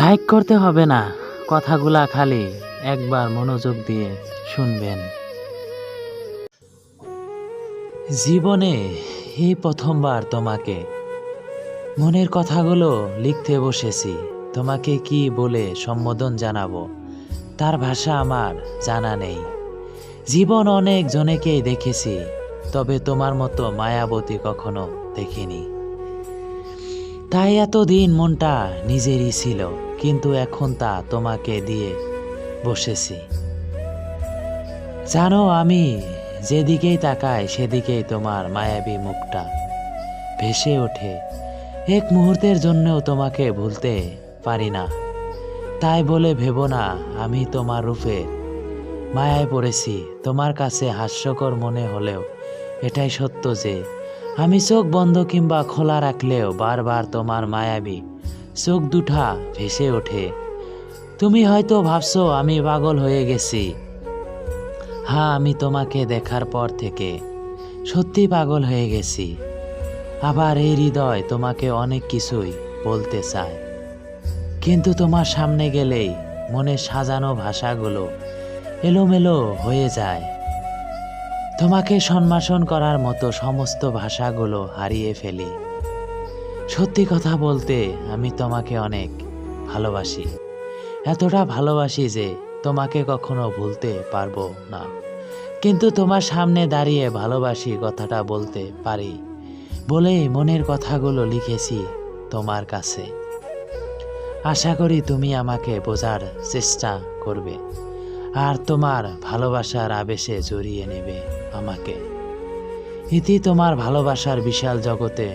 Like করতে হবে না, কথাগুলা খালি একবার মনোযোগ দিয়ে শুনবেন। জীবনে এই প্রথমবার তোমাকে মনের কথাগুলো লিখতে বসেছি। তোমাকে কি বলে সম্বোধন জানাবো তার ভাষা আমার জানা নেই। জীবন অনেক জনেকেই দেখেছি, তবে তোমার মতো মায়াবতী কখনো দেখিনি। তাই এতদিন মনটা নিজেরই ছিল, কিন্তু এখন তা তোমাকে দিয়ে বসেছি। জানো, আমি যেদিকেই তাকাই সেদিকেই তোমার মায়াবী মুখটা ভেসে ওঠে। এক মুহূর্তের জন্যও তোমাকে ভুলতে পারি না। তাই বলে ভেবো না আমি তোমার রূপে মায়ায় পড়েছি। তোমার কাছে হাস্যকর মনে হলেও এটাই সত্য যে আমি চোখ বন্ধ কিংবা খোলা রাখলেও বারবার তোমার মায়াবী চোখ দুটা ভেসে ওঠে। তুমি হয়তো ভাবছো আমি পাগল হয়ে গেছি। হ্যাঁ, আমি তোমাকে দেখার পর থেকে সত্যি পাগল হয়ে গেছি। আবার এই হৃদয় তোমাকে অনেক কিছুই বলতে চায়, কিন্তু তোমার সামনে গেলেই মনে সাজানো ভাষাগুলো এলোমেলো হয়ে যায়। তোমাকে সম্ভাষণ করার মতো সমস্ত ভাষাগুলো হারিয়ে ফেলি। সত্যি কথা বলতে আমি তোমাকে অনেক ভালোবাসি, এতটা ভালোবাসি যে তোমাকে কখনো ভুলতে পারবো না। কিন্তু তোমার সামনে দাঁড়িয়ে ভালোবাসি কথাটা বলতে পারি বলেই মনের কথাগুলো লিখেছি তোমার কাছে। আশা করি তুমি আমাকে বোঝার চেষ্টা করবে আর তোমার ভালোবাসার আবেশে জড়িয়ে নেবে আমাকে। ইতি তোমার ভালোবাসার বিশাল জগতে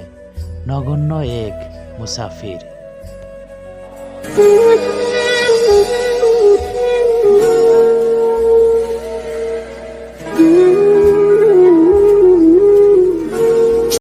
নগণ্য এক মুসাফির।